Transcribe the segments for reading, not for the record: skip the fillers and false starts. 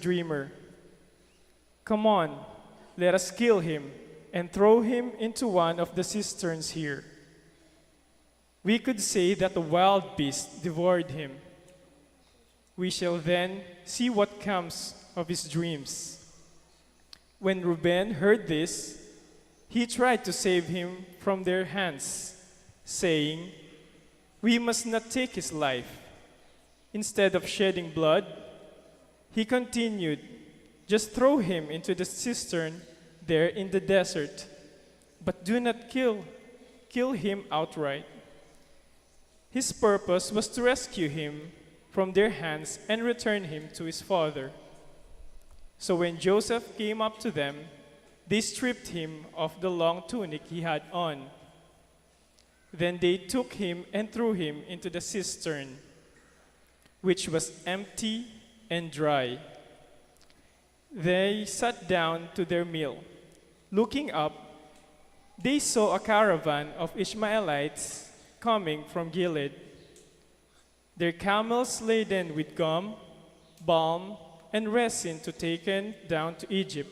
dreamer. Come on, let us kill him and throw him into one of the cisterns here. We could say that a wild beast devoured him. We shall then see what comes of his dreams." When Reuben heard this, he tried to save him from their hands, saying, "We must not take his life." Instead of shedding blood, he continued, "Just throw him into the cistern there in the desert, but do not kill him outright." His purpose was to rescue him from their hands and return him to his father. So when Joseph came up to them, they stripped him of the long tunic he had on. Then they took him and threw him into the cistern, which was empty and dry. They sat down to their meal. Looking up, they saw a caravan of Ishmaelites coming from Gilead, their camels laden with gum, balm, and resin to take down to Egypt.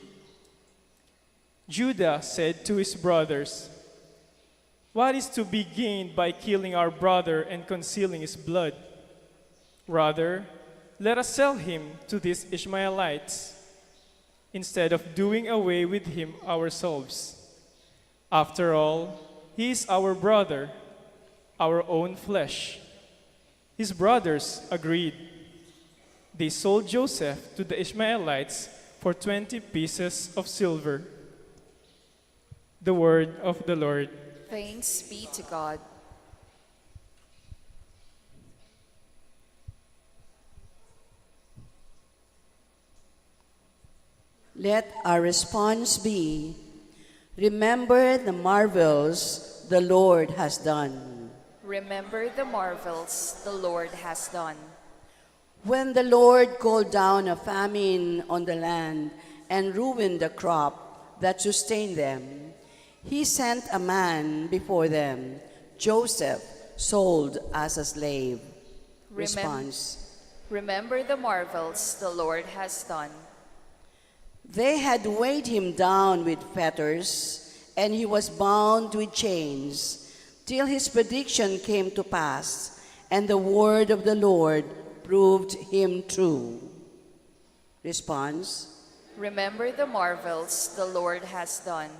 Judah said to his brothers, "What is to be gained by killing our brother and concealing his blood? Rather, let us sell him to these Ishmaelites, instead of doing away with him ourselves. After all, he is our brother, our own flesh." His brothers agreed. They sold Joseph to the Ishmaelites for 20 pieces of silver. The word of the Lord. Thanks be to God. Let our response be, "Remember the marvels the Lord has done." Remember the marvels the Lord has done. When the Lord called down a famine on the land and ruined the crop that sustained them, he sent a man before them, Joseph, sold as a slave. Response. Remember the marvels the Lord has done. They had weighed him down with fetters, and he was bound with chains, till his prediction came to pass, and the word of the Lord proved him true. Response. Remember the marvels the Lord has done.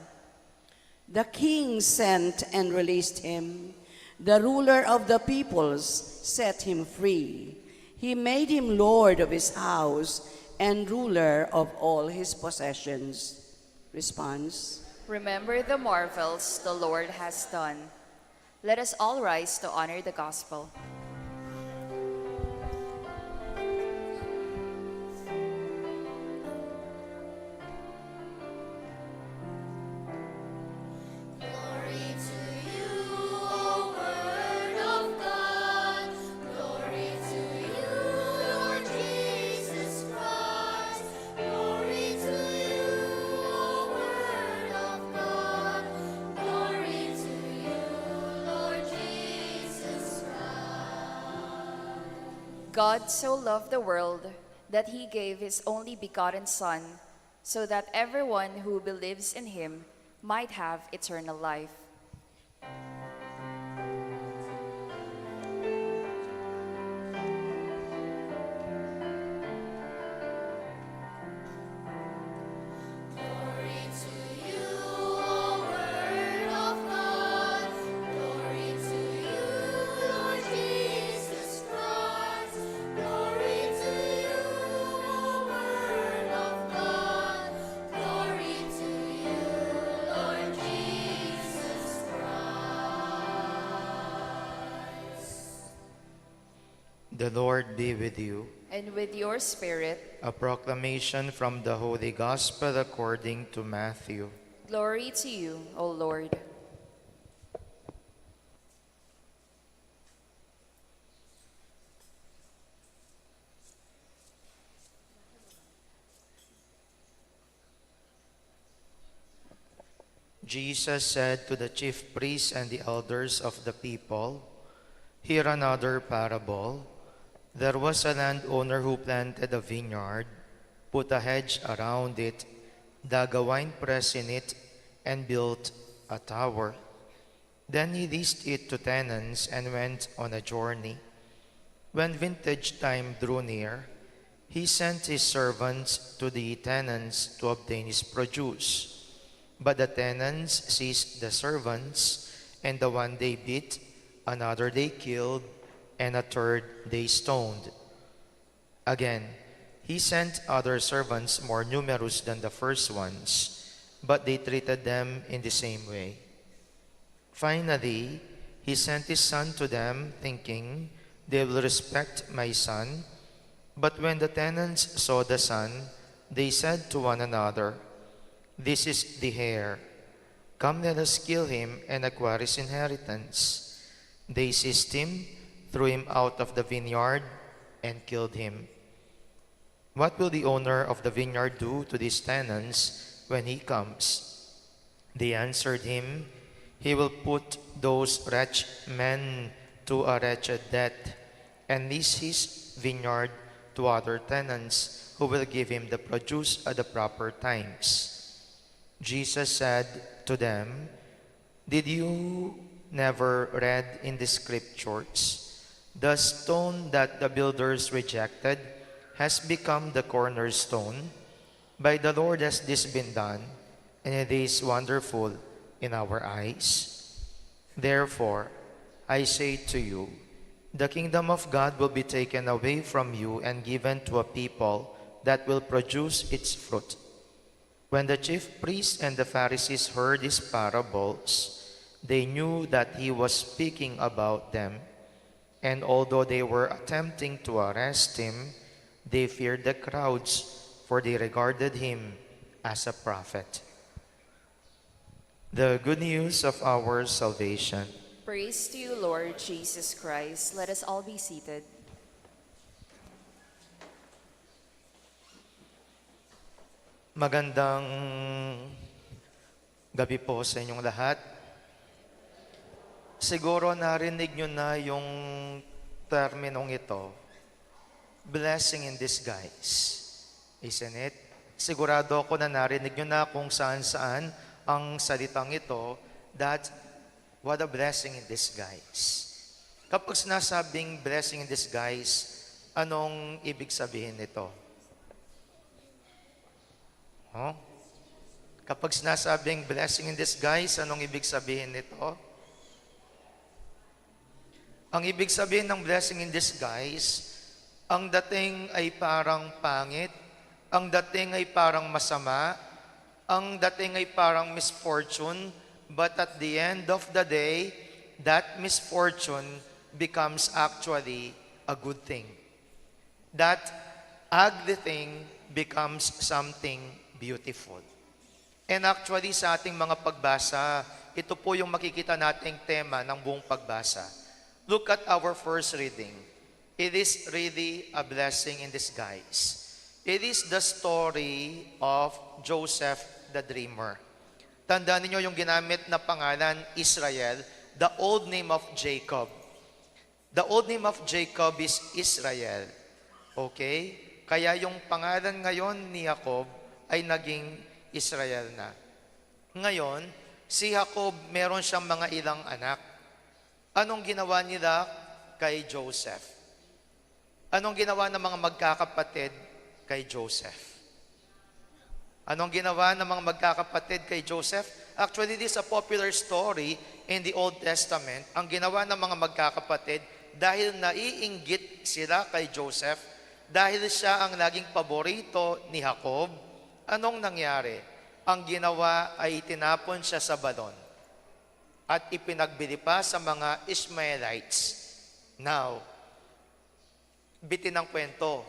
The king sent and released him. The ruler of the peoples set him free. He made him lord of his house and ruler of all his possessions. Response. Remember the marvels the Lord has done. Let us all rise to honor the gospel. God so loved the world that he gave his only begotten Son, so that everyone who believes in him might have eternal life. The Lord be with you. And with your spirit. A proclamation from the Holy Gospel according to Matthew. Glory to you, O Lord. Jesus said to the chief priests and the elders of the people, "Hear another parable. There was a landowner who planted a vineyard. put a hedge around it, dug a winepress in it, and built a tower. Then he leased it to tenants and went on a journey. When vintage time drew near, he sent his servants to the tenants to obtain his produce. But the tenants seized the servants, and the one they beat, another they killed, and a third they stoned. Again, he sent other servants more numerous than the first ones, but they treated them in the same way. Finally, he sent his son to them, thinking, they will respect my son. But when the tenants saw the son, they said to one another, this is the heir. Come, let us kill him and acquire his inheritance. They seized him, threw him out of the vineyard, and killed him. What will the owner of the vineyard do to these tenants when he comes? They answered him, he will put those wretched men to a wretched death, and lease his vineyard to other tenants who will give him the produce at the proper times. Jesus said to them, did you never read in the scriptures, the stone that the builders rejected has become the cornerstone? By the Lord has this been done, and it is wonderful in our eyes. Therefore, I say to you, the kingdom of God will be taken away from you and given to a people that will produce its fruit. When the chief priests and the Pharisees heard his parables, they knew that he was speaking about them. And although they were attempting to arrest him, they feared the crowds, for they regarded him as a prophet. The good news of our salvation. Praise to you, Lord Jesus Christ. Let us all be seated. Magandang gabi po sa inyong lahat. Siguro narinig nyo na yung terminong ito, blessing in disguise. Isn't it? Sigurado ako na narinig nyo na kung saan-saan ang salitang ito, that what a blessing in disguise. Kapag sinasabing blessing in disguise, anong ibig sabihin nito? Oh? Kapag sinasabing blessing in disguise, anong ibig sabihin nito? Ang ibig sabihin ng blessing in disguise, ang dating ay parang pangit, ang dating ay parang masama, ang dating ay parang misfortune, but at the end of the day, that misfortune becomes actually a good thing. That ugly thing becomes something beautiful. And actually sa ating mga pagbasa, ito po yung makikita nating tema ng buong pagbasa. Look at our first reading. It is really a blessing in disguise. It is the story of Joseph the dreamer. Tandaan niyo yung ginamit na pangalan Israel, the old name of Jacob. The old name of Jacob is Israel. Okay? Kaya yung pangalan ngayon ni Jacob ay naging Israel na. Ngayon, si Jacob meron siyang mga ilang anak. Anong ginawa nila kay Joseph? Anong ginawa ng mga magkakapatid kay Joseph? Anong ginawa ng mga magkakapatid kay Joseph? Actually, this is a popular story in the Old Testament. Ang ginawa ng mga magkakapatid, dahil naiinggit sila kay Joseph, dahil siya ang laging paborito ni Jacob, anong nangyari? Ang ginawa ay itinapon siya sa balon at ipinagbili pa sa mga Ishmaelites. Now, bitin ang kwento.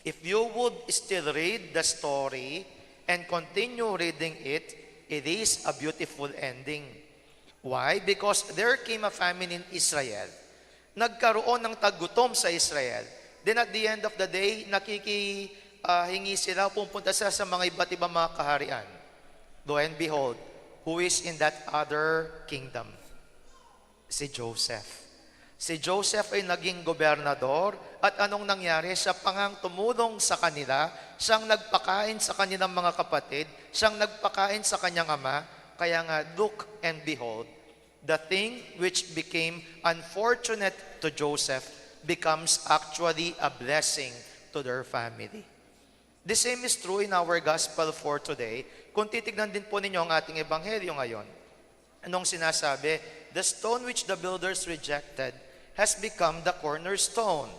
If you would still read the story and continue reading it, it is a beautiful ending. Why? Because there came a famine in Israel. Nagkaroon ng tagutom sa Israel. Then at the end of the day, hingi sila, pupunta sila sa mga iba't ibang mga kaharian. Lo and behold, who is in that other kingdom? Si Joseph. Si Joseph ay naging gobernador at anong nangyari? Siya pangang tumulong sa kanila Siyang nagpakain sa kanyang mga kapatid, siyang nagpakain sa kanyang ama. Kaya nga, look and behold, the thing which became unfortunate to Joseph becomes actually a blessing to their family. The same is true in our gospel for today. Kung titignan din po ninyo ang ating ebanghelyo ngayon, anong sinasabi? The stone which the builders rejected has become the cornerstone.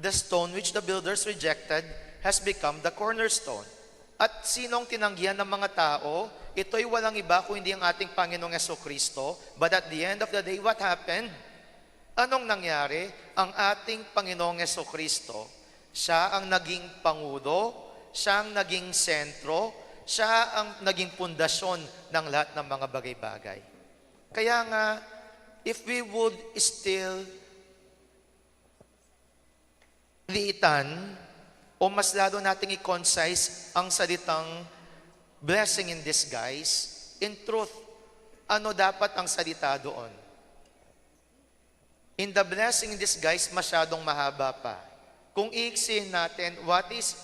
The stone which the builders rejected has become the cornerstone. At sinong tinanggihan ng mga tao? Ito'y walang iba kung hindi ang ating Panginoong Jesucristo. But at the end of the day, what happened? Anong nangyari? Ang ating Panginoong Jesucristo, siya ang naging pangulo, siya ang naging sentro, siya ang naging pundasyon ng lahat ng mga bagay-bagay. Kaya nga, if we would still liitan o mas lalo nating i-concise ang salitang blessing in disguise, in truth, ano dapat ang salita doon? In the blessing in disguise, masyadong mahaba pa. Kung iiksin natin, what is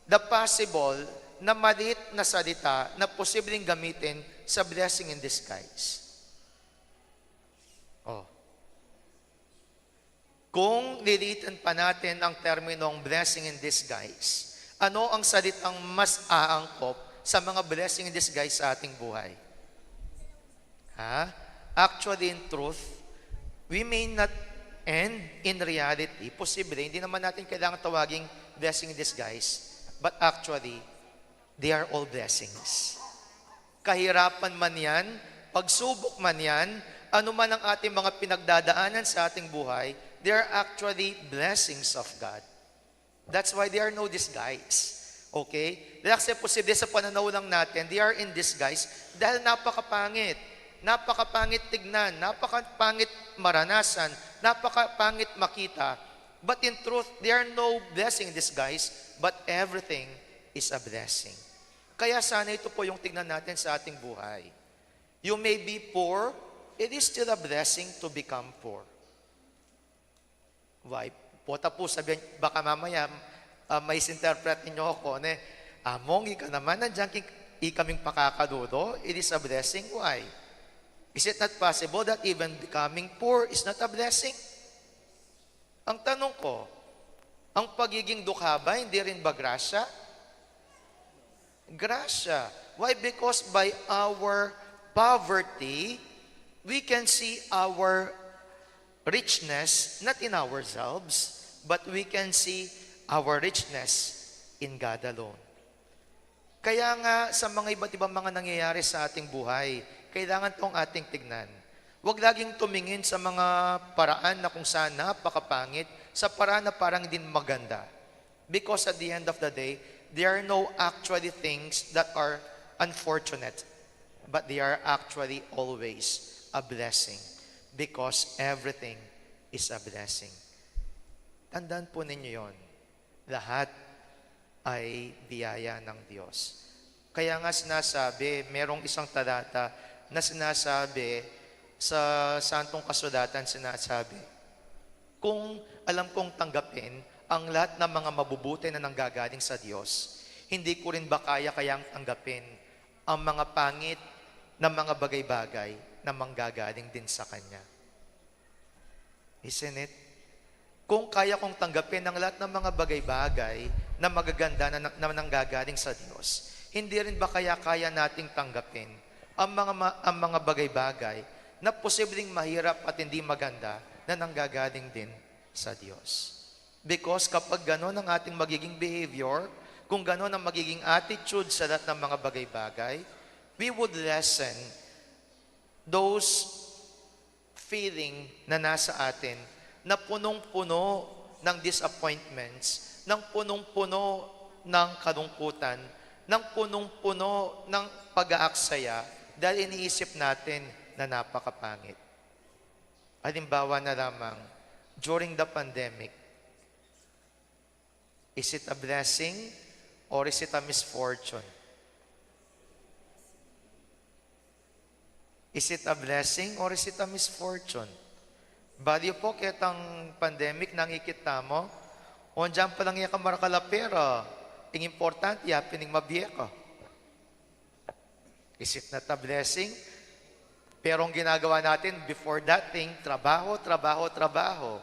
the possible na maliit na salita na posibleng gamitin sa blessing in disguise? Oh. Kung lilitan pa natin ang terminong blessing in disguise, ano ang salitang mas aangkop sa mga blessing in disguise sa ating buhay? Actually, in truth, we may not end in reality. Posible, hindi naman natin kailangan tawaging blessing in disguise, but actually, they are all blessings. Kahirapan man yan, pagsubok man yan, ano man ang ating mga pinagdadaanan sa ating buhay, they are actually blessings of God. That's why they are no disguise. Okay? Dahil kasi posible sa pananaw lang natin, they are in disguise dahil napakapangit. Napakapangit tignan, napakapangit maranasan, napakapangit makita. But in truth, there are no blessing in disguise, but everything is a blessing. Kaya sana ito po yung tignan natin sa ating buhay. You may be poor, it is still a blessing to become poor. Why? Pota po sabihin, baka mamaya may sinterpret ninyo ako, Among, ika naman, nandiyan ikaming pakakadudo, it is a blessing. Why? Is it not possible that even becoming poor is not a blessing? Ang tanong ko, ang pagiging dukha ba, hindi rin ba grasya? Grasya. Why? Because by our poverty, we can see our richness not in ourselves, but we can see our richness in God alone. Kaya nga sa mga iba't ibang mga nangyayari sa ating buhay, kailangan itong ating tignan. Huwag laging tumingin sa mga paraan na kung saan napakapangit, sa paraan na parang hindi maganda. Because at the end of the day, there are no actually things that are unfortunate, but they are actually always a blessing. Because everything is a blessing. Tandaan po ninyo yon. Lahat ay biyaya ng Diyos. Kaya nga sinasabi, merong isang talata na sinasabi sa Santong Kasulatan, sinasabi, kung alam kong tanggapin ang lahat ng mga mabubuti na nanggagaling sa Diyos, hindi ko rin ba kayang tanggapin ang mga pangit na mga bagay-bagay na manggagaling din sa Kanya. Isn't it? Kung kaya kong tanggapin ang lahat ng mga bagay-bagay na magaganda na nanggagaling sa Diyos, hindi rin ba kaya nating tanggapin ang mga bagay-bagay na posibleng mahirap at hindi maganda na nanggagaling din sa Diyos? Because kapag gano'n ang ating magiging behavior, kung gano'n ang magiging attitude sa lahat ng mga bagay-bagay, we would lessen those feeling na nasa atin na punong-puno ng disappointments, ng punong-puno ng kalungkutan, ng punong-puno ng pag-aaksaya dahil iniisip natin na napakapangit. Halimbawa na lamang, during the pandemic, is it a blessing or is it a misfortune? Is it a blessing or is it a misfortune? Baliw po, kitang pandemic, nangikita mo, o dyan pa lang iya ka marakalapera, Ang importante, happening mabiya ko. Is it not a blessing? Pero ang ginagawa natin before that thing, trabaho, trabaho, trabaho.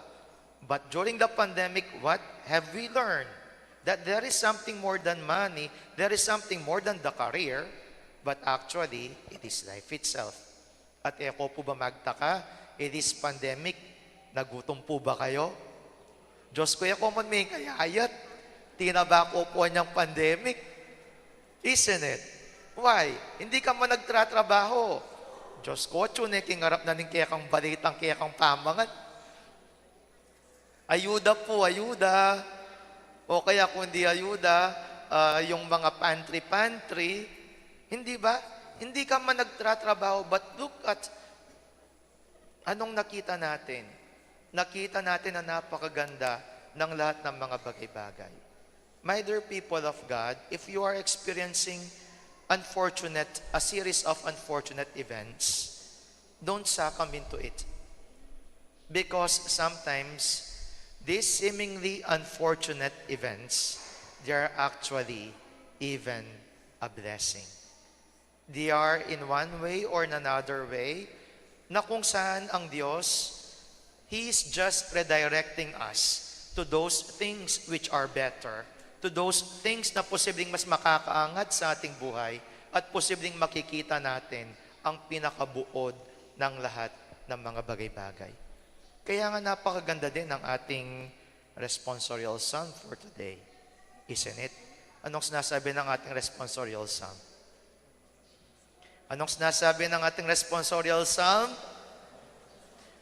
But during the pandemic, what have we learned? That there is something more than money, there is something more than the career, but actually, it is life itself. At ako po ba magtaka, it is pandemic, nagutom po ba kayo? Diyos ko, ako man may kayayat, tinaba ko po niyang pandemic. Isn't it? Why? Hindi ka man nagtratrabaho. Diyos ko, tune, kingarap na ning kaya kang balitang, kaya kang pamangan. Ayuda po, ayuda. O kaya kung di ayuda, yung mga pantry-pantry, hindi ba? Hindi ka man nagtratrabaho, but look at anong nakita natin. Nakita natin na napakaganda ng lahat ng mga bagay-bagay. My dear people of God, if you are experiencing a series of unfortunate events, don't succumb into it. Because sometimes, these seemingly unfortunate events, they are actually even a blessing. They are in one way or another way, na kung saan ang Diyos, He is just redirecting us to those things which are better, to those things na posibleng mas makakaangat sa ating buhay at posibleng makikita natin ang pinakabuod ng lahat ng mga bagay-bagay. Kaya nga napakaganda din ang ating responsorial psalm for today. Isn't it? Anong sinasabi ng ating responsorial psalm? Anong sinasabi ng ating responsorial psalm?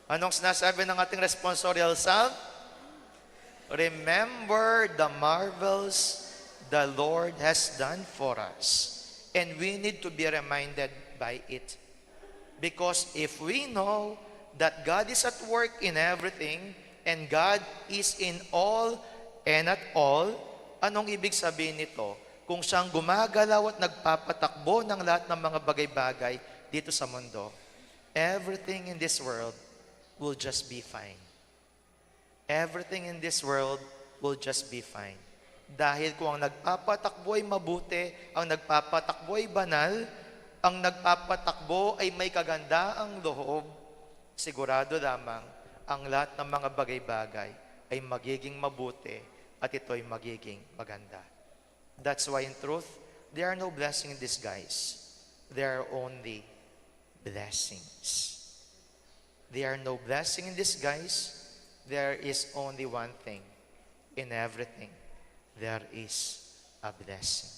Anong sinasabi ng ating responsorial psalm? Remember the marvels the Lord has done for us. And we need to be reminded by it. Because if we know that God is at work in everything, and God is in all and at all, anong ibig sabihin nito? Kung siyang gumagalaw at nagpapatakbo ng lahat ng mga bagay-bagay dito sa mundo, everything in this world will just be fine. Everything in this world will just be fine. Dahil kung ang nagpapatakbo ay mabuti, ang nagpapatakbo ay banal, ang nagpapatakbo ay may kagandaang loob, sigurado lamang ang lahat ng mga bagay-bagay ay magiging mabuti at ito ay magiging maganda. That's why in truth, there are no blessings in disguise. There are only blessings. There are no blessing in disguise. There is only one thing. In everything, there is a blessing.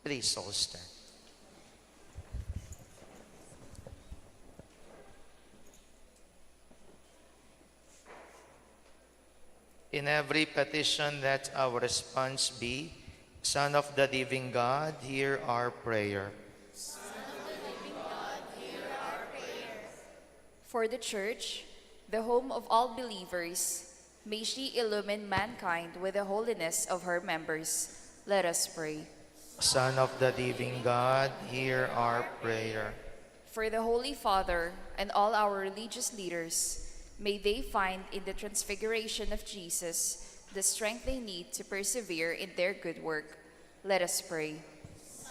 Please all stand. In every petition, let our response be, Son of the living God, hear our prayer. For the Church, the home of all believers, may she illumine mankind with the holiness of her members. Let us pray. Son of the living God, hear our prayer. For the Holy Father and all our religious leaders, may they find in the transfiguration of Jesus the strength they need to persevere in their good work. Let us pray.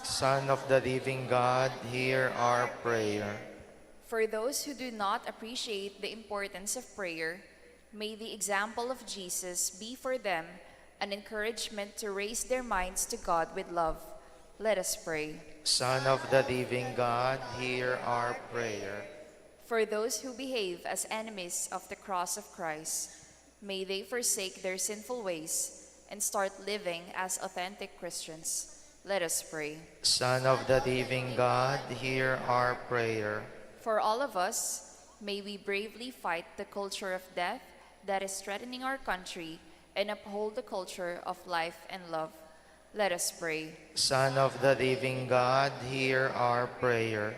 Son of the living God, hear our prayer. For those who do not appreciate the importance of prayer, may the example of Jesus be for them an encouragement to raise their minds to God with love. Let us pray. Son of the living God, hear our prayer. For those who behave as enemies of the cross of Christ, may they forsake their sinful ways and start living as authentic Christians. Let us pray. Son of the living God, hear our prayer. For all of us, may we bravely fight the culture of death that is threatening our country and uphold the culture of life and love. Let us pray. Son of the living God, hear our prayer.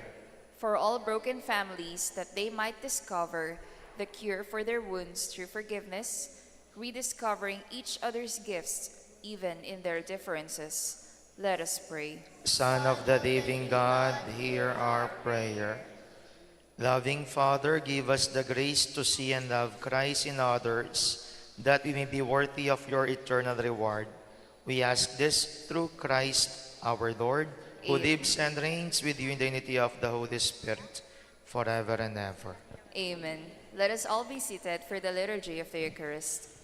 For all broken families, that they might discover the cure for their wounds through forgiveness, rediscovering each other's gifts, even in their differences. Let us pray. Son of the living God, hear our prayer. Loving Father, give us the grace to see and love Christ in others, that we may be worthy of your eternal reward. We ask this through Christ our Lord, who Amen. lives and reigns with you in the unity of the Holy Spirit, forever and ever. Amen. Let us all be seated for the liturgy of the Eucharist.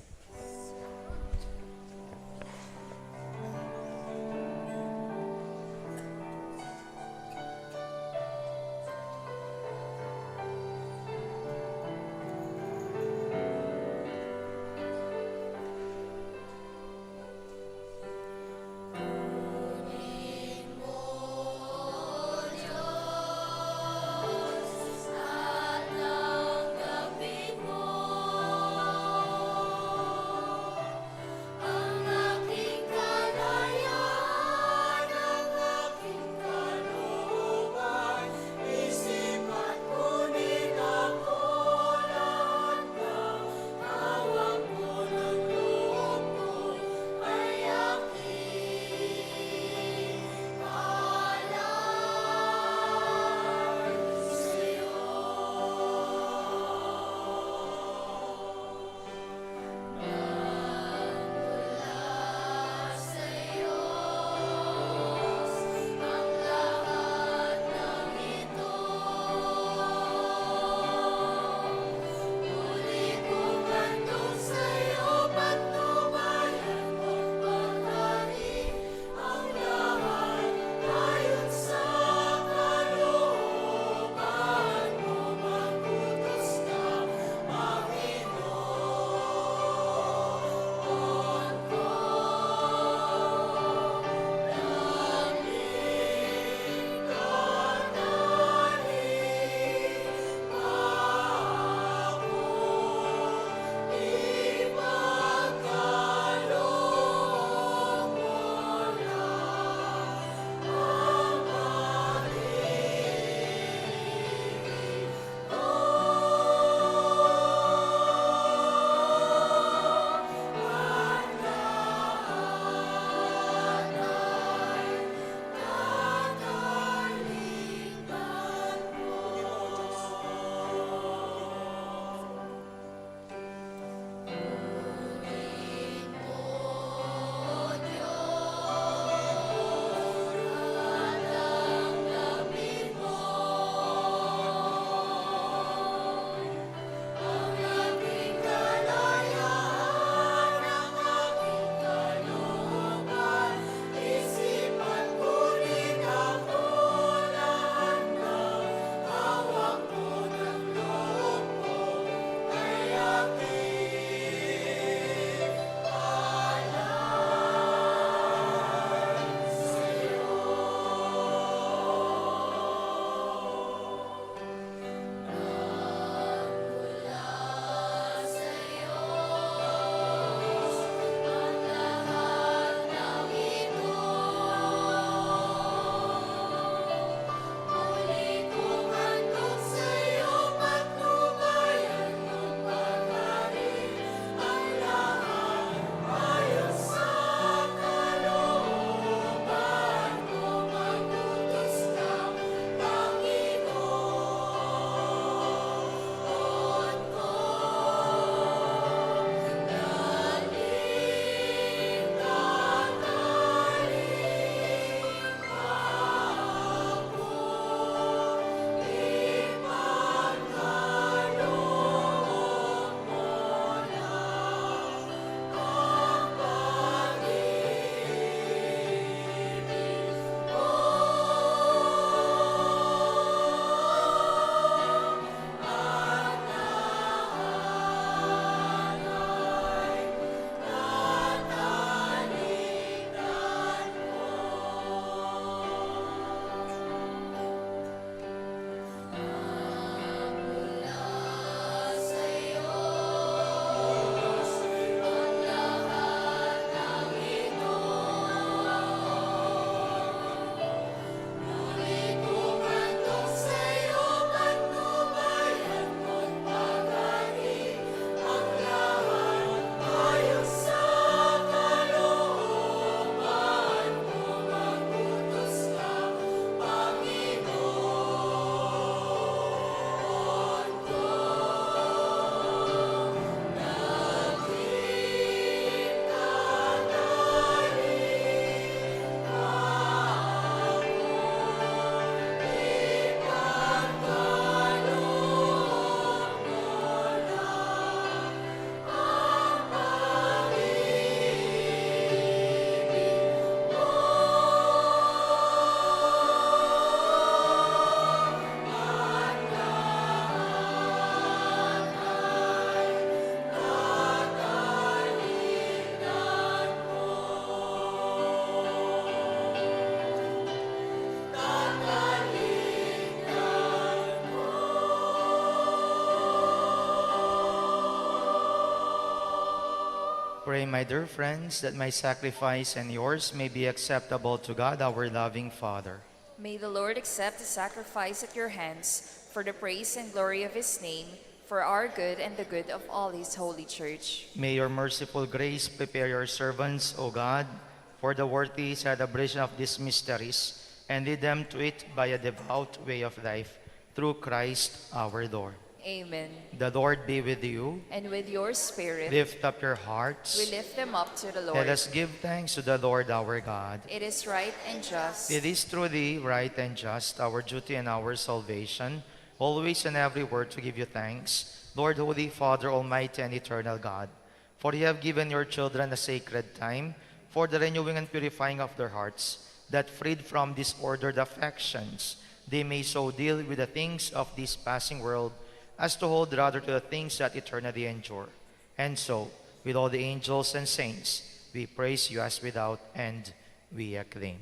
pray, my dear friends, that my sacrifice and yours may be acceptable to God, our loving Father. May the Lord accept the sacrifice at your hands for the praise and glory of his name, for our good and the good of all his holy church. May your merciful grace prepare your servants, O God, for the worthy celebration of these mysteries, and lead them to it by a devout way of life, through Christ our Lord. Amen. The Lord be with you. And with your spirit, Lift up your hearts. we lift them up to the Lord. Let us give thanks to the Lord our God. It is right and just. It is truly right and just, our duty and our salvation, always and everywhere to give you thanks, Lord, Holy Father, Almighty and Eternal God. For you have given your children a sacred time for the renewing and purifying of their hearts, that freed from disordered affections, they may so deal with the things of this passing world as to hold rather to the things that eternally endure. And so, with all the angels and saints, we praise you as without end we acclaim.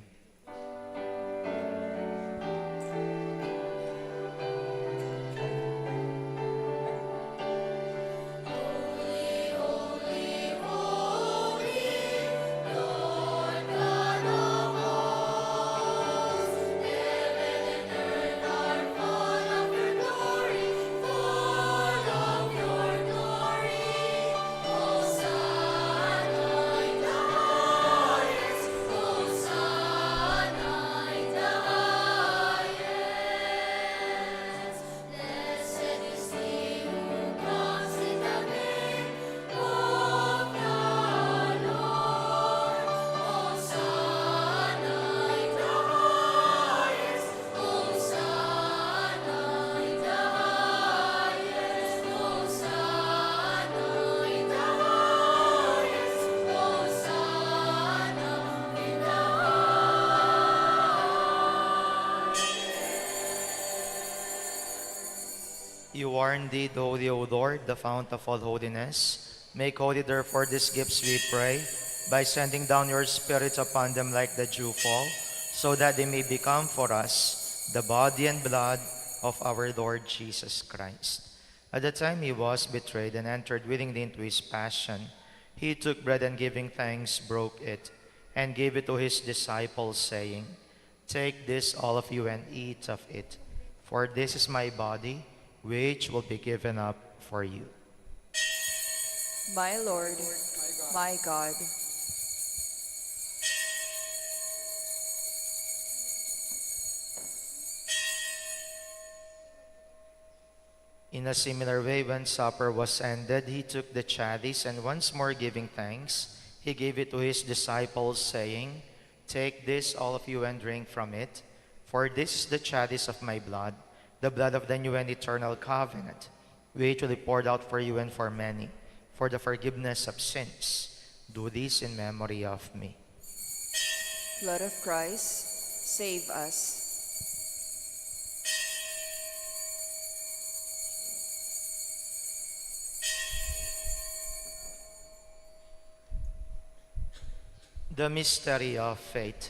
You are indeed holy, O Lord, the fount of all holiness. Make holy, therefore, these gifts, we pray, by sending down your Spirit upon them like the dewfall, so that they may become for us the body and blood of our Lord Jesus Christ. At the time he was betrayed and entered willingly into his passion, he took bread and giving thanks, broke it, and gave it to his disciples, saying, "Take this, all of you, and eat of it, for this is my body, which will be given up for you." My Lord, my God. In a similar way, when supper was ended, he took the chalice, and once more giving thanks, he gave it to his disciples, saying, "Take this, all of you, and drink from it, for this is the chalice of my blood, the blood of the new and eternal covenant, which will be poured out for you and for many, for the forgiveness of sins. Do this in memory of me." Blood of Christ, save us. The mystery of faith.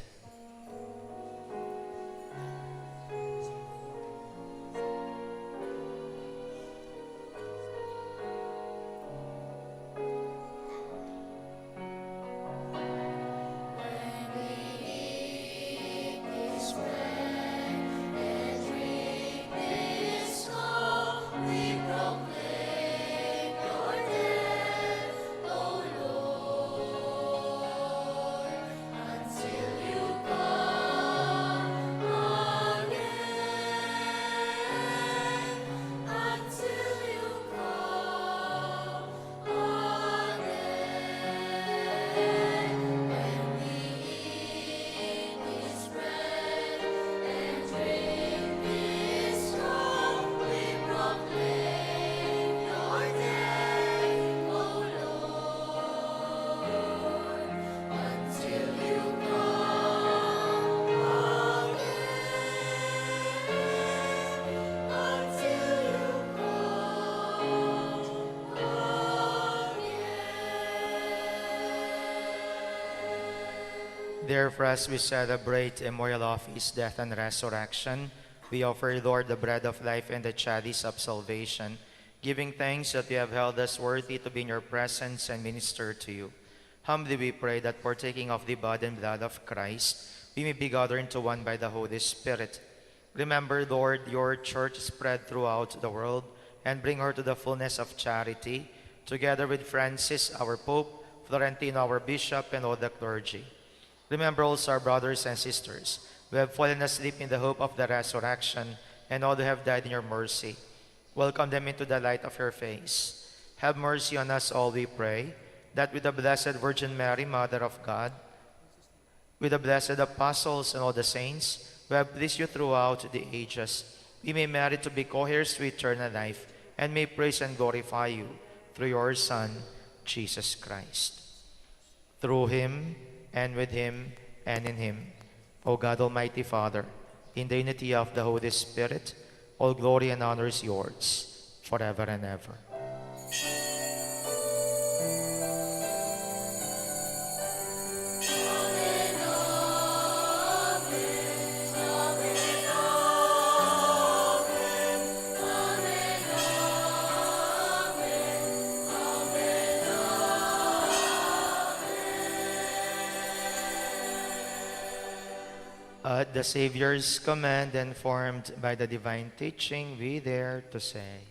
Therefore, as we celebrate the memorial of his death and resurrection, we offer, Lord, the bread of life and the chalice of salvation, giving thanks that you have held us worthy to be in your presence and minister to you. Humbly we pray that partaking of the body and blood of Christ, we may be gathered into one by the Holy Spirit. Remember, Lord, your church spread throughout the world, and bring her to the fullness of charity, together with Francis, our Pope, Florentino, our Bishop, and all the clergy. Remember also our brothers and sisters who have fallen asleep in the hope of the resurrection, and all who have died in your mercy. Welcome them into the light of your face. Have mercy on us all, we pray, that with the Blessed Virgin Mary, Mother of God, with the blessed apostles and all the saints who have pleased you throughout the ages, we may merit to be co-heirs to eternal life, and may praise and glorify you through your Son, Jesus Christ. Through him, and with him, and in him, O God, Almighty Father, in the unity of the Holy Spirit, all glory and honor is yours, forever and ever. At the Savior's command, and formed by the divine teaching, we dare to say,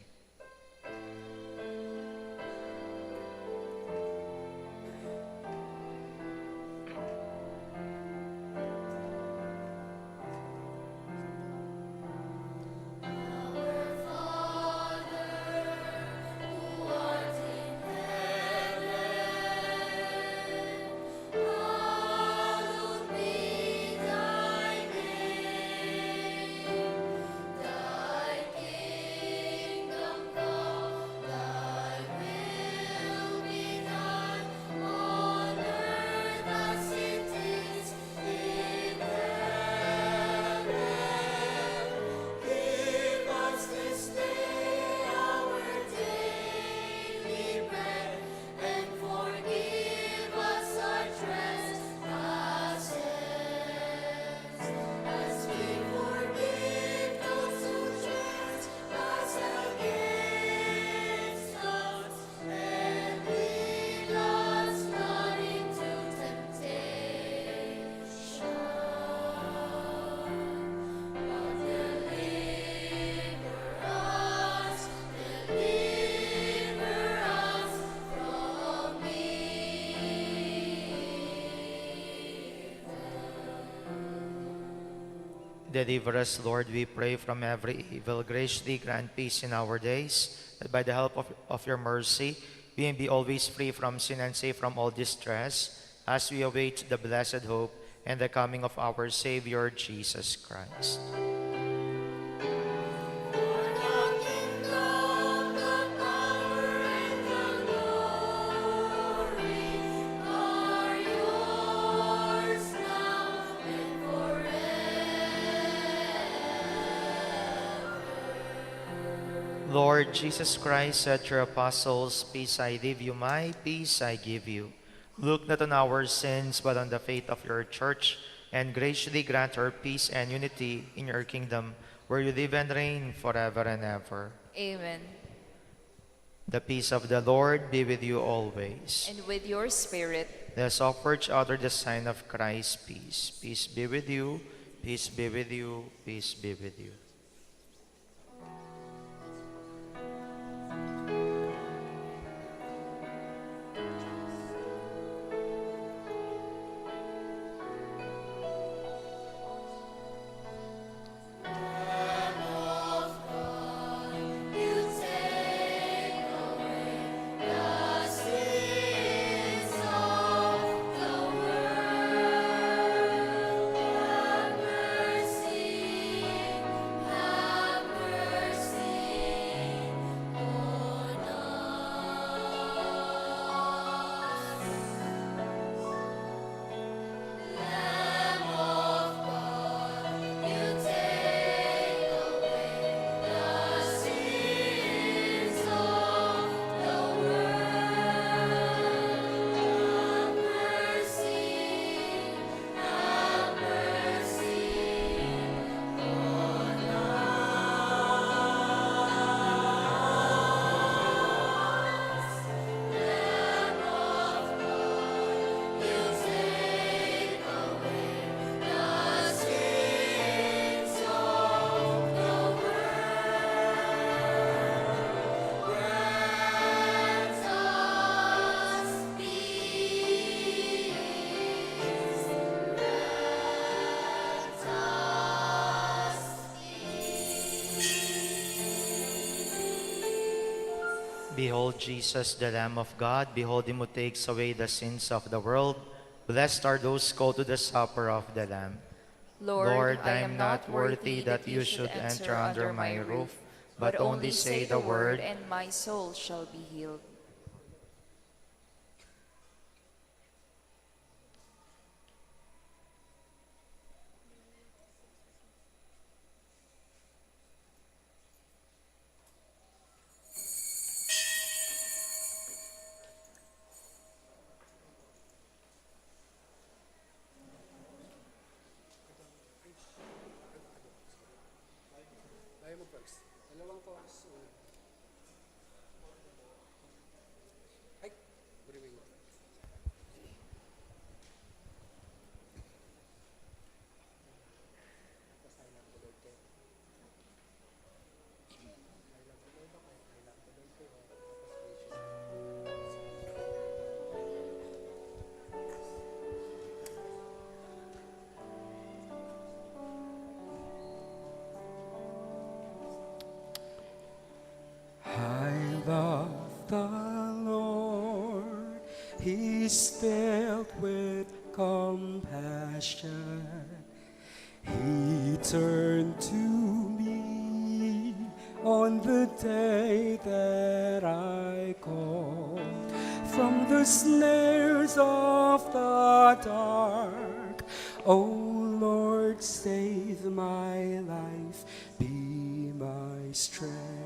deliver us, Lord, we pray, from every evil. Graciously grant peace in our days, that by the help of your mercy, we may be always free from sin and safe from all distress, as we await the blessed hope and the coming of our Savior, Jesus Christ. Lord Jesus Christ said to your apostles, "Peace I leave you, my peace I give you." Look not on our sins, but on the faith of your church, and graciously grant her peace and unity in your kingdom, where you live and reign forever and ever. Amen. The peace of the Lord be with you always. And with your spirit. Let us offer each other the sign of Christ's peace. Peace be with you, peace be with you, peace be with you. Behold Jesus, the Lamb of God. Behold him who takes away the sins of the world. Blessed are those called to the supper of the Lamb. Lord, I am not worthy that you should enter under my roof, but only say the word, and my soul shall be healed. I love the Lord, He's filled with compassion. He turned to me on the day that I called from the snares of the dark. Oh Lord, save my life, be my strength.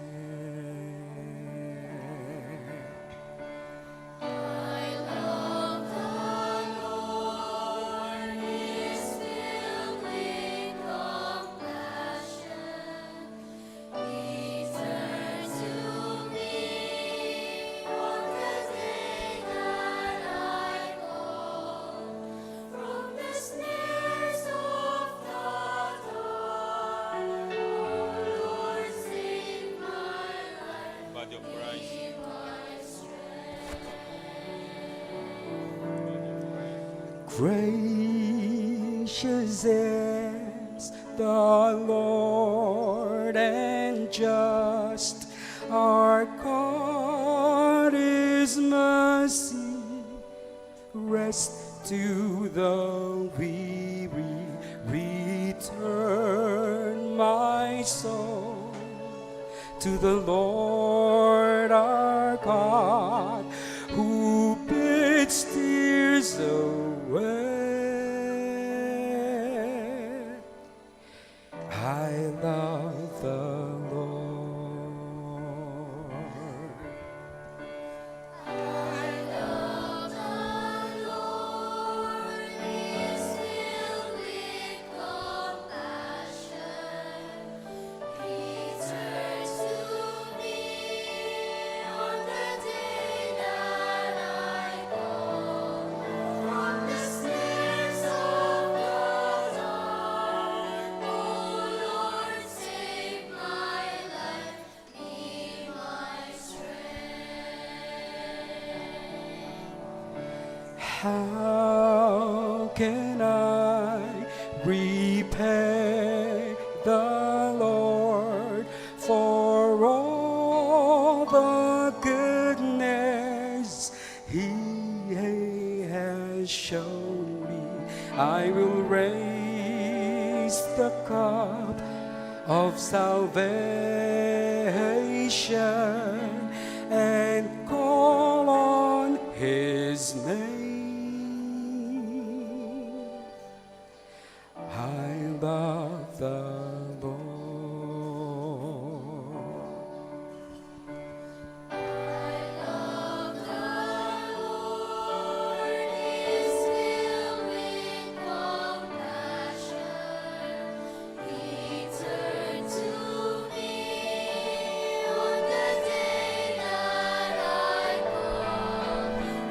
Gracious is the Lord, and just our God is mercy. Rest to the weary, return my soul to the Lord our God, who bids tears away. I love the Lord. I love the Lord. He is filled with compassion. He turns to me on the day that I call from the snares of the dark. Oh Lord, save my life, be my strength. How can I repay the Lord for all the goodness He has shown me? I will raise the cup of salvation and call on His name. I love the Lord. I love the Lord. He is filled with compassion. He turned to me on the day that I call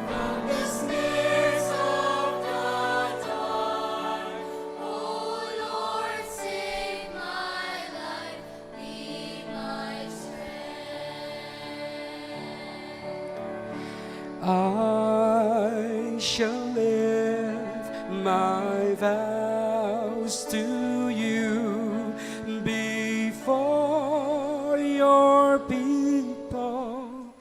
from the snares of the dark. Oh Lord, save my life, be my strength. I shall live my vows to you before your people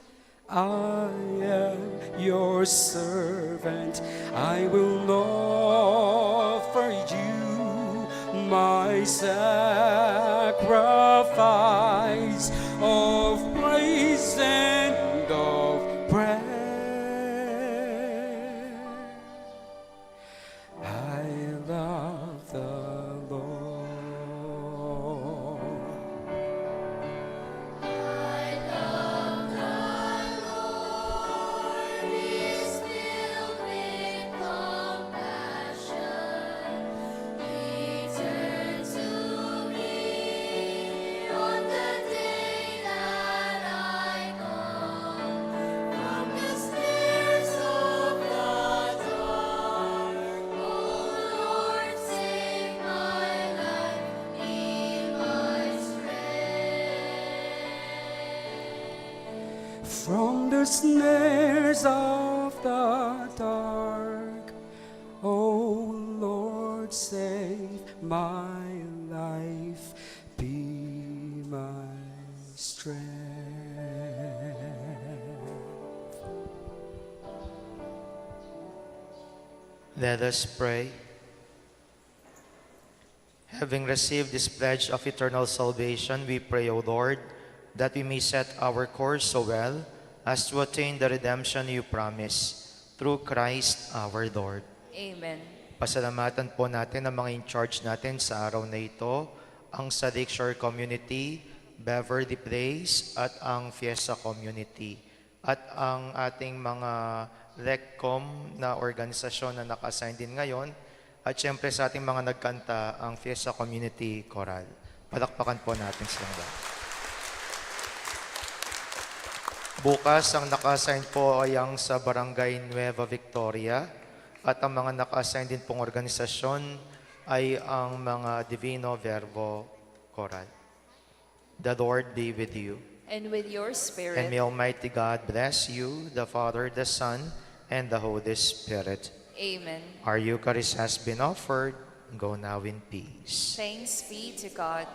my sacrifice of praise and of prayer. I love the Lord. I love the Lord. He is filled with compassion. He turned to me on the day that I come from the snares of the dark. Oh Lord, save my life, be my strength. From the snares of the dark, O Lord, save my life, be my strength. Let us pray. Having received this pledge of eternal salvation, we pray, O Lord, that we may set our course so well as to attain the redemption you promise through Christ our Lord. Amen. Pasalamatan po natin ang mga in-charge natin sa araw na ito, ang sa Lakeshore Community, Beverly Place, at ang Fiesta Community. At ang ating mga RECCOM na organisasyon na naka-assign din ngayon, at syempre sa ating mga nagkanta, ang Fiesta Community Choral. Palakpakan po natin silang lahat. Bukas, ang naka-assign po ay ang sa Barangay Nueva Victoria at ang mga naka-assign din pong organisasyon ay ang mga Divino Verbo Choral. The Lord be with you. And with your spirit. And may Almighty God bless you, the Father, the Son, and the Holy Spirit. Amen. Our Eucharist has been offered. Go now in peace. Thanks be to God.